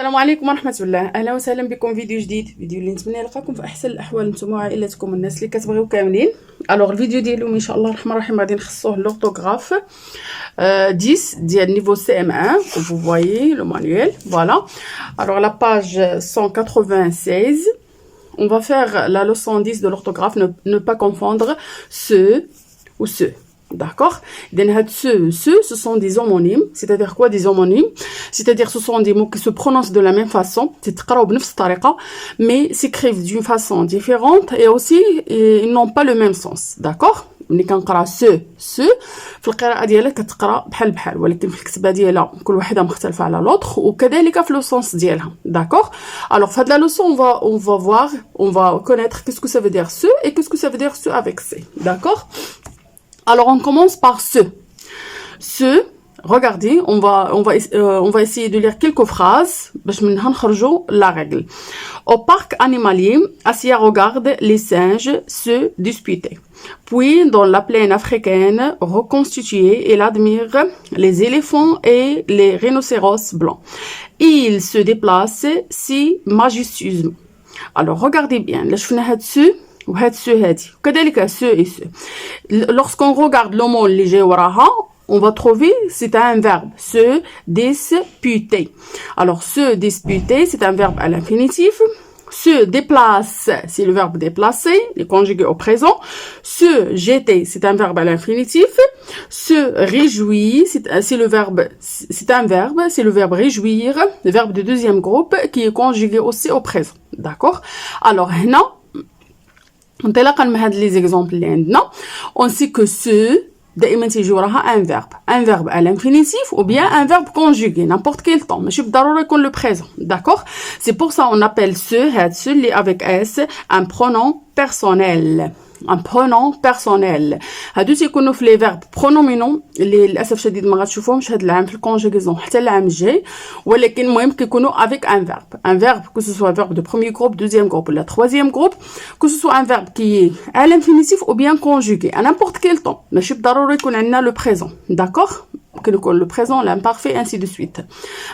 السلام عليكم ورحمة الله، أهلا وسهلا بكم فيديو جديد، فيديو اللي نتمنى نلقاكم في أحسن الأحوال نتوما وعائلتكم والناس اللي كتبغيو كاملين. ألوغ الفيديو ديالو إن شاء الله الرحمن الرحيم غادي نخصوه لورتوغراف 10 ديال نيفو CM1 comme vous voyez le manuel. Voilà. Alors la page 196, on va faire la leçon 10 de l'orthographe, ne pas confondre ce ou ce. D'accord? Ce sont des homonymes. C'est-à-dire quoi des homonymes? C'est-à-dire ce sont des mots qui se prononcent de la même façon, mais s'écrivent d'une façon différente et aussi ils n'ont pas le même sens. D'accord? ملي كنقرا ce في القراءه ديالها كتقرا بحال ولكن في الكتابه ديالها كل وحده مختلفه على لوطخ وكذلك في لو سونس ديالها. D'accord? Alors في هاد لا leçon on va connaître qu'est-ce que ça veut dire ce et qu'est-ce que ça veut dire ce avec ce. D'accord? Alors on commence par ce, regardez, on va essayer de lire quelques phrases باش منها نخرجوا la règle. Au parc animalier, Asia regarde les singes se disputer. Puis dans la plaine africaine reconstituée, elle admire les éléphants et les rhinocéros blancs. Ils se déplacent si majestueusement. Alors regardez bien, là je fais là-dessus. وهاد سو هادي وكذلك سو اي سو. Lorsqu'on regarde le mot اللي جاي وراها on va trouver c'est un verbe se disputer. Alors se disputer c'est un verbe à l'infinitif. Se déplace c'est le verbe déplacer, les conjugué au présent. Se jeter c'est un verbe à l'infinitif. Se réjouir c'est le verbe, c'est le verbe réjouir, le verbe de deuxième groupe qui est conjugué aussi au présent. D'accord? Alors هنا انطلاقا من هاد لي زيكزامبل اللي عندنا on sait que ce دائما تيجي وراها un verbe à l'infinitif ou bien un verbe conjugué n'importe quel temps ماشي بالضروره يكون le présent. D'accord? C'est pour ça on appelle هاد ce اللي avec s un pronom personnel. Un pronom personnel. هادو تيكونوا في لي فيرب برونومينون اللي للاسف الشديد ما غتشوفوهمش هاد العام في الكونجوغيزون حتى العام الجاي، ولكن المهم كيكونوا avec un verbe que ce soit un verbe de premier groupe, deuxième groupe ou la troisième groupe, que ce soit un verbe qui est à l'infinitif ou bien conjugué à n'importe quel temps. ماشي بالضروره يكون عندنا le présent. D'accord? ممكن يكون le présent, l'imparfait, ainsi de suite.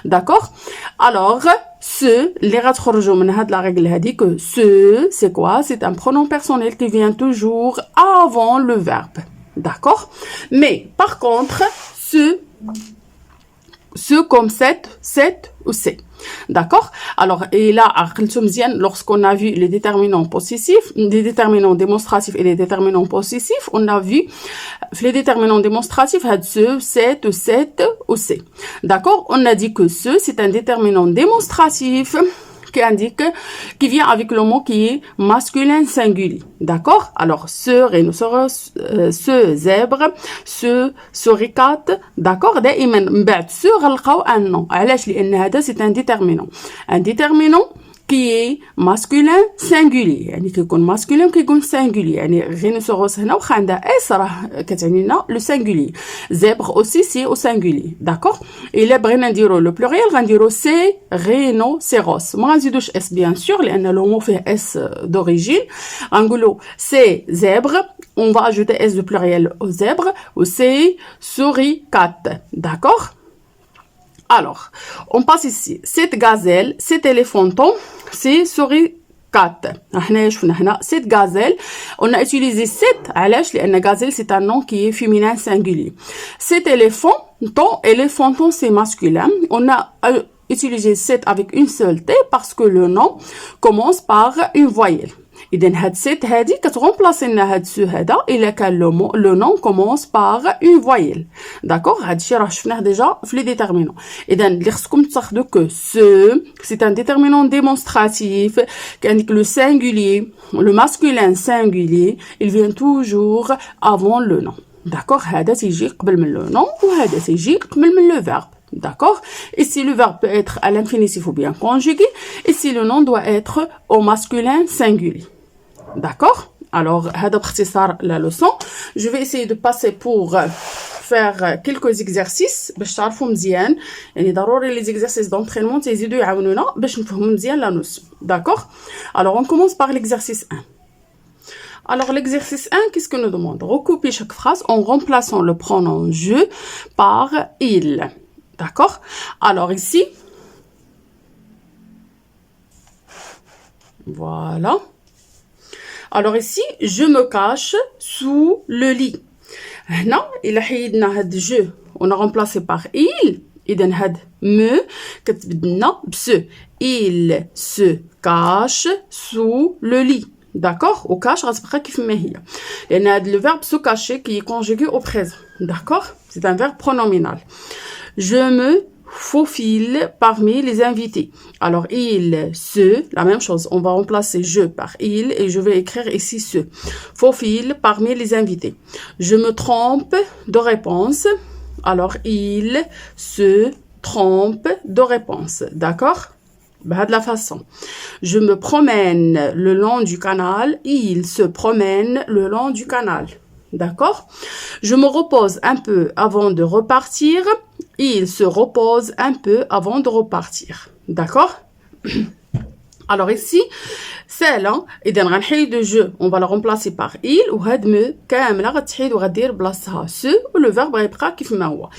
D'accord? Alors ce اللي غتخرجوا من هاد la règle هادي que ce c'est quoi? C'est un pronom personnel qui vient toujours avant le verbe. D'accord? Mais par contre ce comme cette ou c'est. D'accord? Alors, et là, lorsqu'on a vu les déterminants possessifs, les déterminants démonstratifs et les déterminants possessifs, on a vu les déterminants démonstratifs, ce, cette ou c'est. D'accord? On a dit que ce, c'est un déterminant démonstratif qui vient avec le mot qui est masculin singulier. D'accord? Alors, ce rhinocéros, ce zèbre, ce suricate, d'accord? دائما من بعد ce غنلقاو un nom. علاش؟ لأن هذا c'est un déterminant. Un déterminant qui est masculin singulier، يعني كيكون masculin كيكون singulier، يعني rhinocéros هنا واخا عندها اس راه كتعني لنا لو singulier. zèbre aussi c'est au singulier. d'accord؟ الا بغينا نديرو لو pluriel غنديرو سي rhinocéros، ما غنزيدوش اس بيان سور لان لو مو فيه اس d'origine. غنقولو سي zèbre، on va ajouter s de pluriel au zèbre ou c'est suricate. d'accord? Alors, on passe ici. Cette gazelle, cet éléphanton, c'est suricate. Cette gazelle, on a utilisé cette, لأن gazelle c'est un nom qui est féminin singulier. Cet éléphanton c'est masculin. On a utilisé cette avec une seule T parce que le nom commence par une voyelle. إذن هاد set هادي كتغومبلاسي لنا هاد سو هذا إلا كان لو نون كومونس باغ اون فويل. داكوغ؟ هادشي راه شفناه ديجا في لي ديتيرمينون. إذن اللي خصكم تاخدو كو سو سي ان ديتيرمينون ديمونستراتيف كعندك لو سينغولير لو ماسكولين سينغولير il vient toujours avant le nom. داكوغ؟ هذا تيجي قبل من لو نون وهذا تيجي قبل من لو فيرب. D'accord? Ici, le verbe peut être à l'infinitif ou bien conjugué. Ici, le nom doit être au masculin singulier. D'accord? Alors, هذا باختصار la leçon. Je vais essayer de passer pour faire quelques exercices باش تعرفوا مزيان. يعني ضروري les exercices d'entraînement تيزيدوا يعاونونا باش نفهموا مزيان la notion. D'accord? Alors, on commence par l'exercice 1. Alors, l'exercice 1, qu'est-ce que nous demande? Recouper chaque phrase en remplaçant le pronom je par il. D'accord? Alors ici, Voilà. Alors ici, je me cache sous le lit. هنا إلا حيدنا هاد جو on a remplacé par il. إذا هاد me كتبدلنا بس. Il se cache sous le lit. D'accord? Au cache غتبقى كيف ما هي. لأن هاد le verbe se cacher qui est conjugué au présent. D'accord? C'est un verbe pronominal. Je me faufile parmi les invités. Alors, il, se, la même chose. On va remplacer je par il et je vais écrire ici se. Faufile parmi les invités. Je me trompe de réponse. Alors, il se trompe de réponse. D'accord? De la façon. Je me promène le long du canal. Il se promène le long du canal. D'accord? Je me repose un peu avant de repartir. Il se repose un peu avant de repartir. D'accord? Alors ici, celle, إذا غنحيدو je, on va la remplacer par il وهاد me كاملة غتحيد وغدير بلاصتها se و le verbe غيبقى كيف ما هو.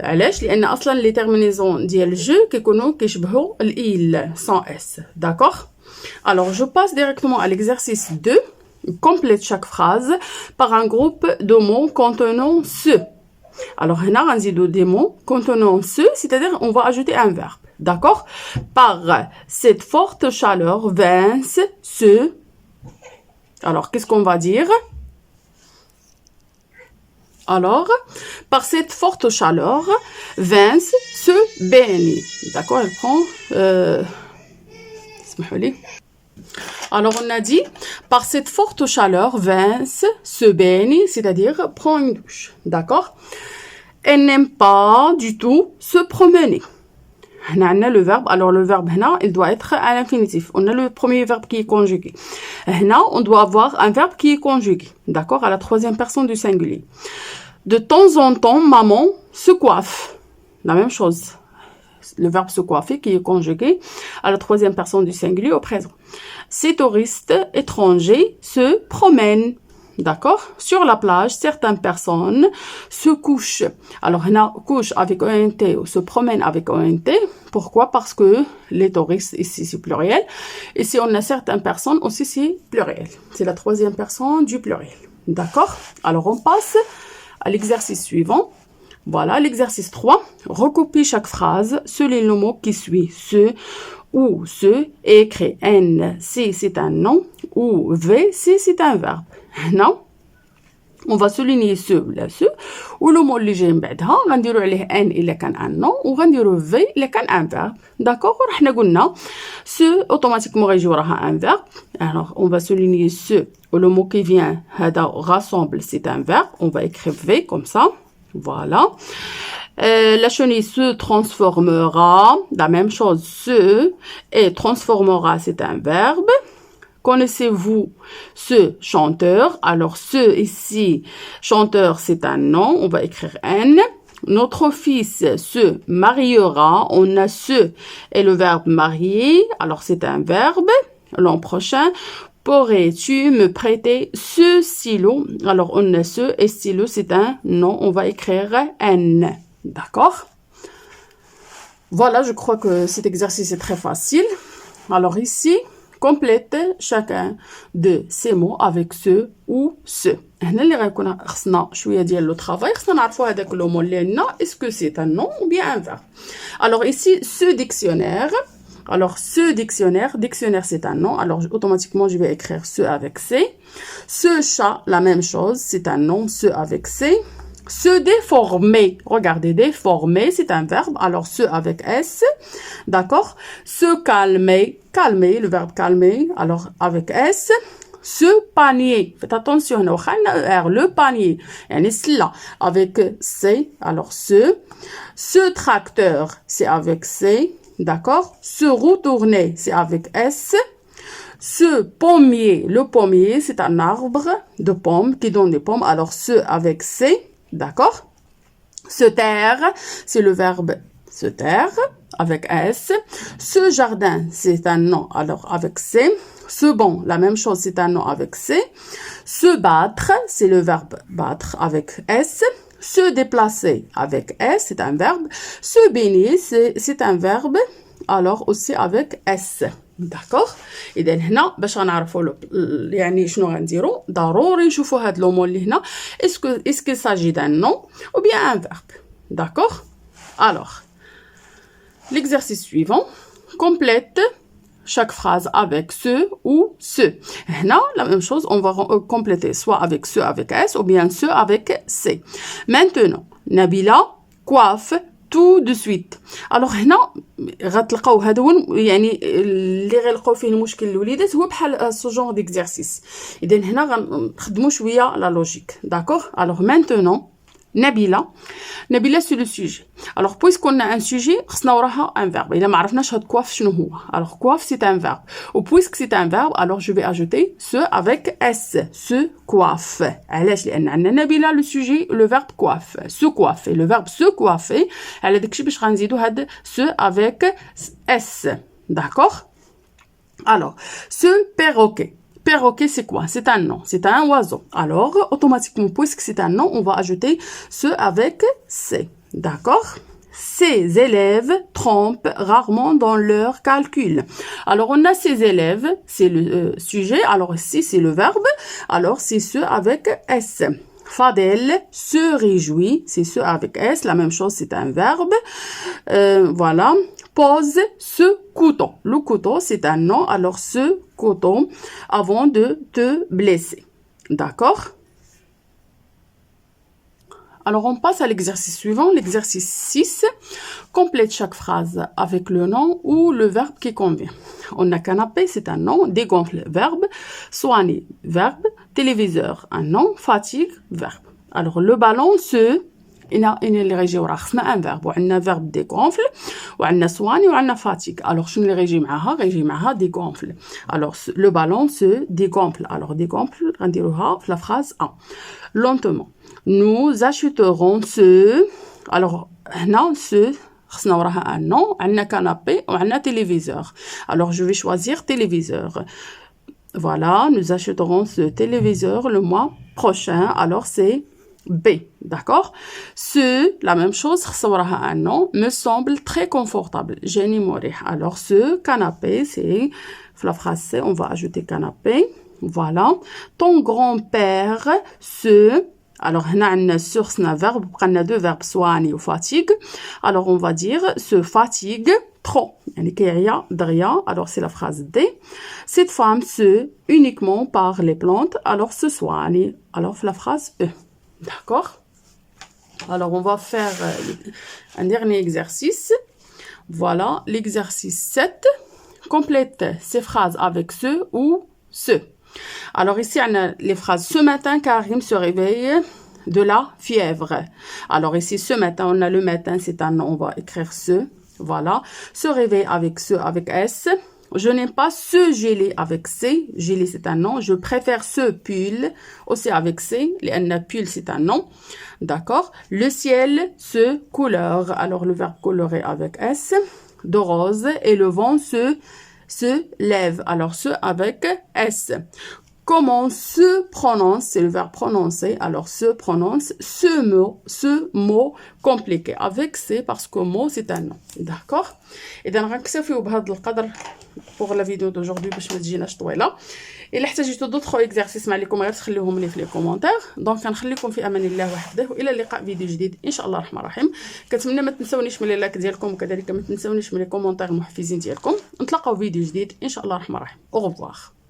علاش؟ لأن أصلا les terminaisons ديال je كيكونوا كيشبهوا il sans s. D'accord? Alors je passe directement à l'exercice 2. Complète chaque phrase par un groupe de mots contenant ce. Alors, on a des mots contenant ce, c'est-à-dire on va ajouter un verbe. D'accord? Par cette forte chaleur, Vince se... Alors, qu'est-ce qu'on va dire? Alors, par cette forte chaleur, Vince se baigne. D'accord? Elle prend... Alors, on a dit, par cette forte chaleur, Vince se baigne, c'est-à-dire prend une douche. D'accord? Elle n'aime pas du tout se promener. On a le verbe. Alors, le verbe, il doit être à l'infinitif. On a le premier verbe qui est conjugué. On doit avoir un verbe qui est conjugué. D'accord? À la troisième personne du singulier. De temps en temps, maman se coiffe. La même chose. Le verbe se coiffer qui est conjugué à la troisième personne du singulier au présent. Ces touristes étrangers se promènent. D'accord? Sur la plage, certaines personnes se couchent. Alors, on a couche avec ENT ou se promène avec ENT. Pourquoi? Parce que les touristes, ici, c'est pluriel. Et si on a certaines personnes, aussi, c'est pluriel. C'est la troisième personne du pluriel. D'accord? Alors, on passe à l'exercice suivant. Voilà, l'exercice 3. Recopie chaque phrase selon le mot qui suit. Ce ou ce et écrit N si c'est un nom ou V si c'est un verbe. Non? On va souligner ce ولا ce ou le mot اللي جاي من بعدها غنديرو عليه N إلا كان un nom و غنديرو V إلا كان un verbe. D'accord? وحنا قلنا ce automatiquement غيجي وراها un verbe. Alors, on va souligner ce ou le mot qui vient هذا rassemble c'est un verbe. On va écrire V comme ça. Voilà. La chenille se transformera. La même chose, se et transformera, c'est un verbe. Connaissez-vous ce chanteur? Alors, ce ici, chanteur, c'est un nom. On va écrire N. Notre fils se mariera. On a ce et le verbe marier. Alors, c'est un verbe. L'an prochain. Pourrais-tu me prêter ce stylo? Alors, on a ce et stylo, c'est un nom. On va écrire N. D'accord? Voilà, je crois que cet exercice est très facile. Alors ici, complète chacun de ces mots avec ce ou ce. هنا اللي غيكون خصنا شويه ديال لو travail. خصنا نعرفوا هذاك لو مو اللي عندنا est-ce que c'est un nom ou bien un verbe. Alors ici, ce dictionnaire. Alors, ce dictionnaire c'est un nom. Alors, automatiquement, je vais écrire ce avec C. Ce chat, la même chose, c'est un nom, ce avec C. Se déformer, regardez, déformer, c'est un verbe. Alors, ce avec S, d'accord. Se calmer, calmer, le verbe calmer, alors avec S. Ce panier, faites attention, le panier, avec C, alors ce tracteur, c'est avec C. D'accord? Se retourner, c'est avec S. Ce pommier, le pommier, c'est un arbre de pommes qui donne des pommes. Alors, ce avec C. D'accord? Se taire, c'est le verbe se taire avec S. Ce jardin, c'est un nom. Alors, avec C. Ce banc, la même chose, c'est un nom avec C. Se battre, c'est le verbe battre avec S. Se déplacer avec S, c'est un verbe. Se baigner, c'est un verbe, alors aussi avec S. داكوغ. اذا هنا باش غنعرفوا يعني شنو غنديروا، ضروري نشوفوا هاد لو مون اللي هنا اسكو ساجي دان نون او بيان ان فيرب. داكوغ. الوغ l'exercice suivant, complète chaque phrase avec ce ou ce. Là, la même chose, on va compléter soit avec ce avec S ou bien ce avec C. Maintenant, Nabila coiffe tout de suite. Alors هنا غتلقاو هذا هو يعني اللي غنلقاو فيه المشكل الوليدات، هو بحال ce genre d'exercice. اذا هنا غنخدموا شويه لا لوجيك. داكوغ. Alors maintenant Nabila c'est le sujet. Alors puisqu'on a un sujet, خصنا وراها un verbe. إلا ما عرفناش هاد coiffe شنو هو. Alors coiffe c'est un verbe. Ou puisque c'est un verbe, alors je vais ajouter ce avec S. Se coiffe. علاش؟ لأن عندنا Nabila le sujet, le verbe coiffe. Se coiffer. Le verbe se coiffer. على داكشي باش غنزيدو هاد ce avec S. D'accord? Alors, ce perroquet. Perroquet, c'est quoi? C'est un nom, c'est un oiseau. Alors, automatiquement, puisque c'est un nom, on va ajouter ce avec C. D'accord? Ces élèves trompent rarement dans leurs calculs. Alors, on a ces élèves, c'est le sujet. Alors, ici, c'est le verbe. Alors, c'est ce avec S. Fadel se réjouit, c'est ce avec S. La même chose, c'est un verbe. Voilà. Pose ce couteau. Le couteau, c'est un nom. Alors, ce couteau avant de te blesser. D'accord? Alors, on passe à l'exercice suivant. L'exercice 6. Complète chaque phrase avec le nom ou le verbe qui convient. On a canapé, c'est un nom. Dégonfle, verbe. Soigner, verbe. Téléviseur, un nom. Fatigue, verbe. Alors, le ballon se... إن اللي غيجي وراه خصنا ان فيرب، وعندنا فيرب ديغونفل وعندنا سواني وعندنا فاتيك. الوغ شنو اللي غيجي معاها؟ غيجي معاها ديغونفل. الوغ لو بالون سو ديغونفل. الوغ ديغونفل غنديروها في لا فراز 1 لونتومون. nous acheterons ce. الوغ هنا سو خصنا وراها ان نون، عندنا كانابي وعندنا تيليفزور. الوغ جو في شوازير تيليفزور. Voilà, nous acheterons ce téléviseur le mois prochain. Alors c'est B, d'accord? Ce, la même chose, un nom, me semble très confortable. Jenny Mori. Alors, ce canapé, c'est, la phrase C, on va ajouter canapé. Voilà. Ton grand-père se, alors, on a une source, un verbe, on a deux verbes, soigner ou fatigue. Alors, on va dire, se fatigue trop. Alors, c'est la phrase D. Cette femme se uniquement par les plantes. Alors, se soigne. Alors, la phrase E. D'accord? Alors, on va faire un dernier exercice. Voilà, l'exercice 7. Complète ces phrases avec ce ou ce. Alors, ici, on a les phrases. Ce matin, Karim se réveille de la fièvre. Alors, ici, ce matin, on a le matin, c'est un nom, on va écrire ce. Voilà. Se réveille avec ce, avec S. Je n'aime pas ce gilet avec C. Gilet, c'est un nom. Je préfère ce pull aussi avec C. Le pull, c'est un nom. D'accord. Le ciel, ce couleur. Alors, le verbe colorer avec S. De rose. Et le vent se lève. Alors, ce avec S. Comment se prononce, c'est le verbe prononcer. Alors, se prononce ce mot compliqué avec C parce que mot, c'est un nom. D'accord? Et donc, غنكتفيو بهذا القدر pour la vidéo d'aujourd'hui باش ما تجيناش طويله. الا احتاجيتوا دوطخ اكزرسيس ما عليكم غير تخليوهم لي في لي كومونتير. دونك كنخليكم في امان الله وحده، والى اللقاء فيديو جديد ان شاء الله الرحمن الرحيم. كنتمنى ما تنسونيش من اللايك ديالكم، وكذلك ما تنسونيش من لي كومونتير المحفزين ديالكم. نتلاقاو فيديو جديد ان شاء الله الرحمن الرحيم. او revoir.